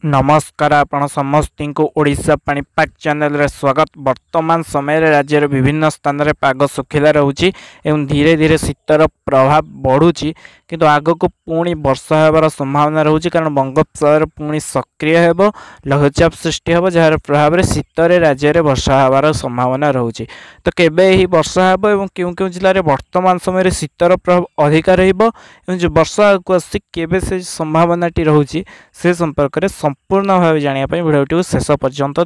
नमस्कार आपण समस्त को ओडिशा पाणीपाग चैनल रे स्वागत। वर्तमान समय राज्य विभिन्न स्थान रे पाग सुखिला रहुची एवं धीरे धीरे शीतर प्रभाव बढ़ुची किंतु आग को पुणी वर्षा होबार संभावना रहुची कारण बंगोपसागर पुणी सक्रिय हेबो लघुचाप सृष्टि हेबो जार प्रभाव रे शीतर राज्य रे वर्षा होबार संभावना रहुची। तो केबे ही वर्षा हेबो एवं क्यों क्यों जिल्ला रे वर्तमान समय रे शीतर प्रभाव अधिक रहिबो एवं जो वर्षा को आसी केबे से संभावनाटी रहुची से संपर्क रे संपूर्ण भाव जानिया पई भिडियोटी शेष पर्यंत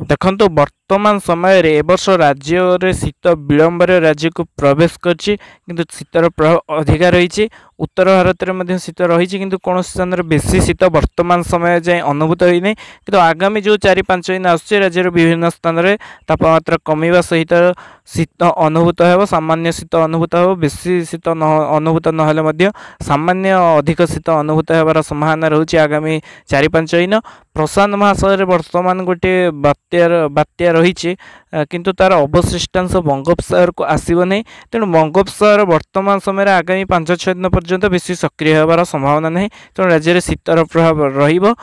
देखंतु वर्तमान समय रे एबर्ष राज्य रे शीत विलंब रे राज्य को प्रवेश करछि किंतु शीतर प्रभाव अधिक रही। उत्तर भारत में मध्य शीत रही किंतु कौन स्थान रे बेसी शीत वर्तमान समय जाए अनुभूत होई नै किंतु आगामी जो 4-5 दिन आसछि राज्य रे विभिन्न स्थान रे तापमात्रा कमिबा सहित शीत अनुभूत हेबो सामान्य शीत अनुभूत हेबो बेसी शीत अनुभूत नहले मध्य सामान्य अधिक शीत अनुभूत हेबार संभावना रहउछि आगामी 4-5 दिन। प्रशांत महासागर वर्तमान गोटे बात्या रही किंतु तार अवशिष्टांश बंगोपसागर को आसब नहीं तेणु बंगोपसागर वर्तमान समय आगामी 5-6 दिन पर्यंत बेसी सक्रिय होबार संभावना नहीं तेणु राज्य में शीतर प्रभाव रहिबो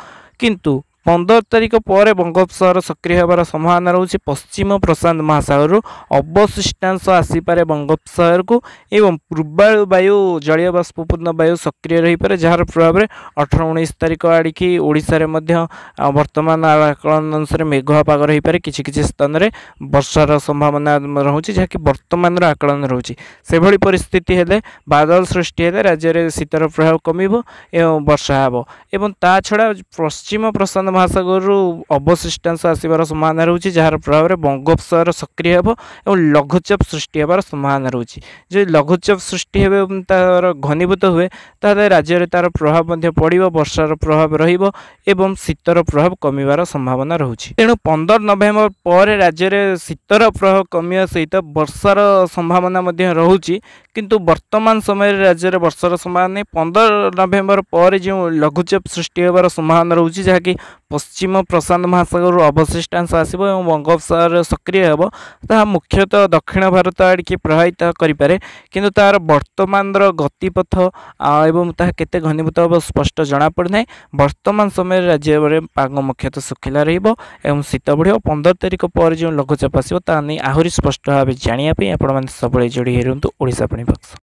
किंतु 15 तारिख पर बंगोपसागर सक्रिय होबार संभावना रही। पश्चिम प्रशांत महासागर अवशिष्टांश आसीपे बंगोपसागर को एवं पूर्वाणु वायु जलीय बाष्पूर्ण वायु सक्रिय रही पारे जार प्रभाव में 18-19 तारिख आड़िकी ओडिशा रे मध्य वर्तमान आकलन अनुसार मेघुआ पाग रही पारे किछि स्थान रे वर्षार संभावना रहुछि जहाँकि वर्तमान आकलन रहुछि से भली परिस्थिति हेले बादल सृष्टि हेले राज्य में शीतर प्रभाव कमिबो एवं वर्षा हेबो एवं ता छड़ा पश्चिम प्रशांत महासागर अवशिष्टांश आसबार संभावना रही जार प्रभाव में बंगोपसागर सक्रिय हेबो एवं लघुचाप सृष्टि होबार संभावना रही। जो लघुचाप सृष्टि हेबे एवं तार घनीभूत हुए ताले राज्य में तार प्रभाव पड़ो वर्षार प्रभाव रहिबो एवं शीतर प्रभाव कमिबार संभावना रही। तेणु 15 नवेम्बर पर राज्य में शीतर प्रभाव कमिया सहित वर्षार संभावना रहुछि किंतु वर्तमान समय राज्य में वर्षार संभावना नहीं। 15 नवेम्बर पर जो लघुचाप सृष्टि होबार संभावना रही जहाँकि पश्चिम प्रशांत महासागर अवशिष्टांश आसब और बंगोपसागर सक्रिय हेबो ता मुख्यतः दक्षिण भारत आड़िके प्रभावित करें किंतु तार वर्तमान गतिपथ एवं ता केते घनीभूत हम स्पष्ट जना पड़ना। वर्तमान समय राज्य में पाग मुख्यतः सुखिला रहिबो एवं शीत बढ़िबो। 15 तारिख पर जो लघुचाप आसब ता नहीं आहरी स्पष्ट भाव जानिया आपण माने सबले जोड़ी हेरंतु ओडिशा पाणीपाग।